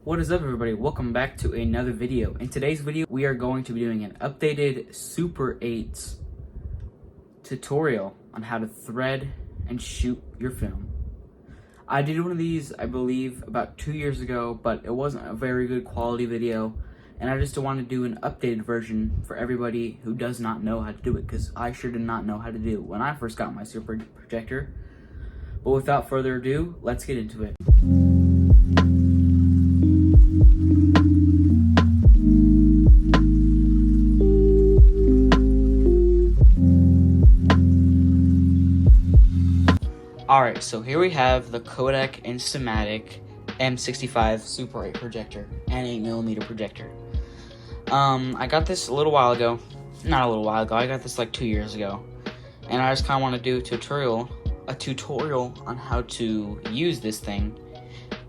What is up, everybody? Welcome back to another video. In today's video, we are going to be doing an updated Super 8 tutorial on how to thread and shoot your film. I did one of these, I believe, about 2 years ago, but it wasn't a very good quality video, and I just want to do an updated version for everybody who does not know how to do it, because I sure did not know how to do it when I first got my Super Projector. But without further ado, let's get into it. Alright, so here we have the Kodak Instamatic M65 Super 8 projector and 8mm projector. I got this a little while ago. Not a little while ago, I got this like 2 years ago. And I just kind of want to do a tutorial on how to use this thing.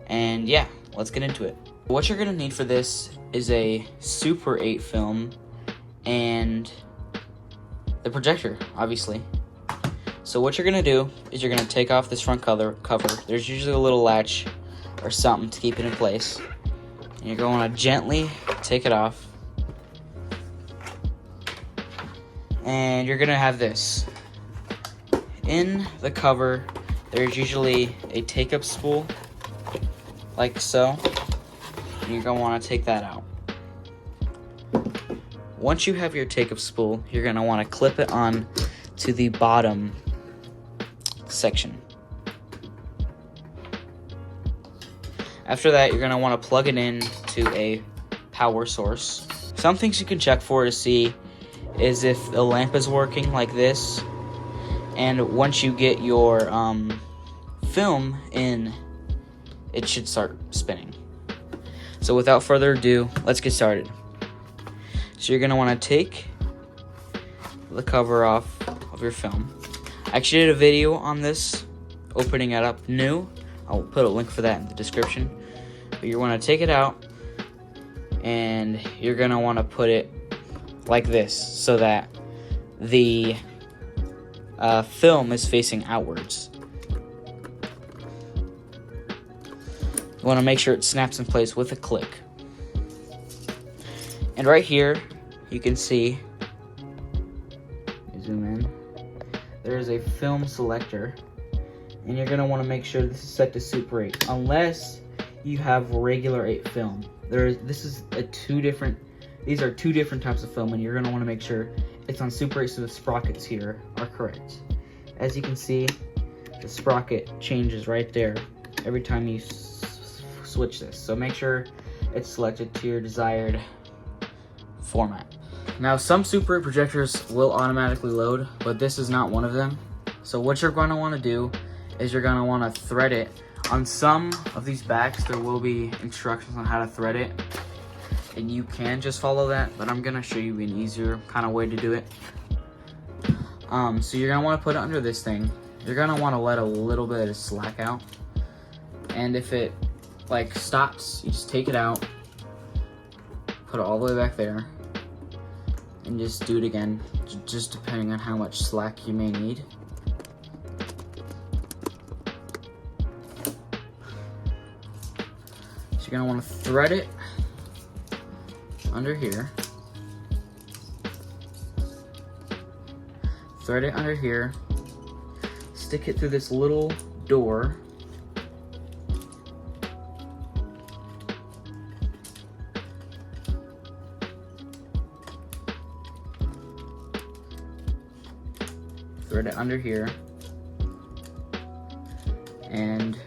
And yeah, let's get into it. What you're going to need for this is a Super 8 film and the projector, obviously. So what you're going to do is you're going to take off this front cover. There's usually a little latch or something to keep it in place. And you're going to gently take it off. And you're going to have this. In the cover, there's usually a take-up spool, like so. And you're going to want to take that out. Once you have your take-up spool, you're going to want to clip it on to the bottom section. After that, you're going to want to plug it in to a power source. Some things you can check for to see is if the lamp is working, like this. And once you get your film in, it should start spinning. So without further ado, let's get started. So you're going to want to take the cover off of your film. I actually did a video on this, opening it up new. I'll put a link for that in the description. But you want to take it out, and you're going to want to put it like this, so that the film is facing outwards. You want to make sure it snaps in place with a click. And right here, you can see, zoom in, there is a film selector, and you're going to want to make sure this is set to Super 8, unless you have regular 8 film. These are two different types of film, and you're going to want to make sure it's on Super 8 so the sprockets here are correct. As you can see, the sprocket changes right there every time you switch this. So make sure it's selected to your desired format. Now, some Super 8 projectors will automatically load, but this is not one of them. So what you're going to want to do is you're going to want to thread it. On some of these backs, there will be instructions on how to thread it, and you can just follow that, but I'm going to show you an easier kind of way to do it. So you're going to want to put it under this thing. You're going to want to let a little bit of slack out, and if it like stops, you just take it out, put it all the way back there, and just do it again, just depending on how much slack you may need. So you're going to want to thread it under here. Thread it under here. Stick it through this little door. Thread it under here. And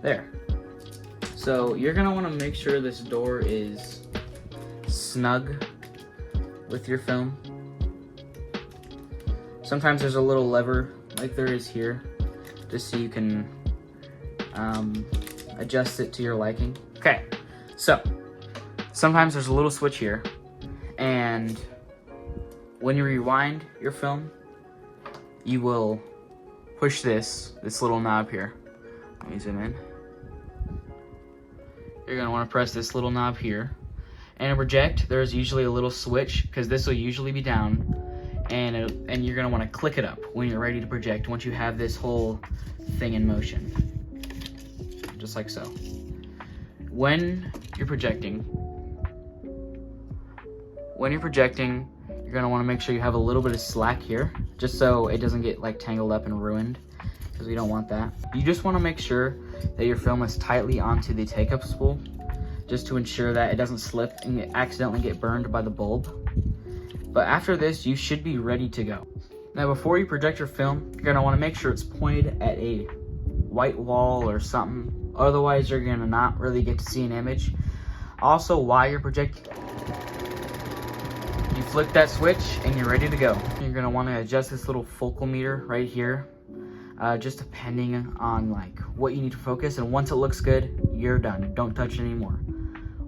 there. So you're going to want to make sure this door is snug with your film. Sometimes there's a little lever like there is here, just so you can adjust it to your liking. Okay, so sometimes there's a little switch here, and when you rewind your film, you will push this little knob here. Let me zoom in. You're going to want to press this little knob here. And to project, there's usually a little switch, because this will usually be down, and you're going to want to click it up when you're ready to project, once you have this whole thing in motion, just like so. when you're projecting, you're gonna wanna make sure you have a little bit of slack here, just so it doesn't get like tangled up and ruined, because we don't want that. You just wanna make sure that your film is tightly onto the take-up spool, just to ensure that it doesn't slip and accidentally get burned by the bulb. But after this, you should be ready to go. Now, before you project your film, you're gonna wanna make sure it's pointed at a white wall or something. Otherwise, you're gonna not really get to see an image. Also, while you're projecting, you flick that switch and you're ready to go. You're gonna wanna adjust this little focal meter right here, just depending on like what you need to focus. And once it looks good, you're done. Don't touch it anymore.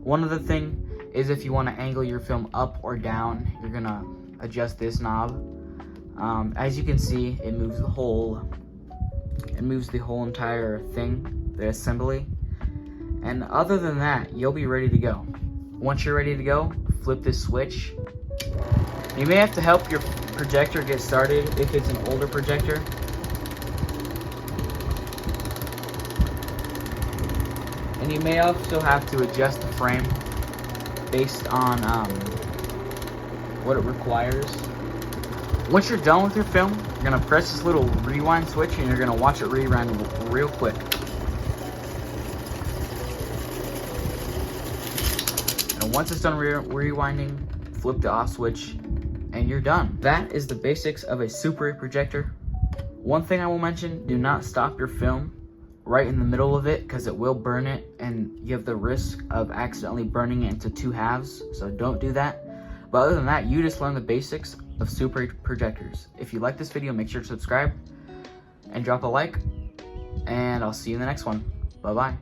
One other thing is if you wanna angle your film up or down, you're gonna adjust this knob. As you can see, it moves the whole entire thing, the assembly. And other than that, you'll be ready to go. Once you're ready to go, flip this switch. You may have to help your projector get started if it's an older projector. And you may also have to adjust the frame based on what it requires. Once you're done with your film, you're gonna press this little rewind switch and you're gonna watch it rewind real quick. And once it's done rewinding, flip the off switch and you're done. That is the basics of a Super 8 projector. One thing I will mention, do not stop your film right in the middle of it, because it will burn it and you have the risk of accidentally burning it into two halves, so don't do that. But other than that, you just learned the basics of Super 8 projectors. If you like this video, make sure to subscribe and drop a like, and I'll see you in the next one. Bye bye.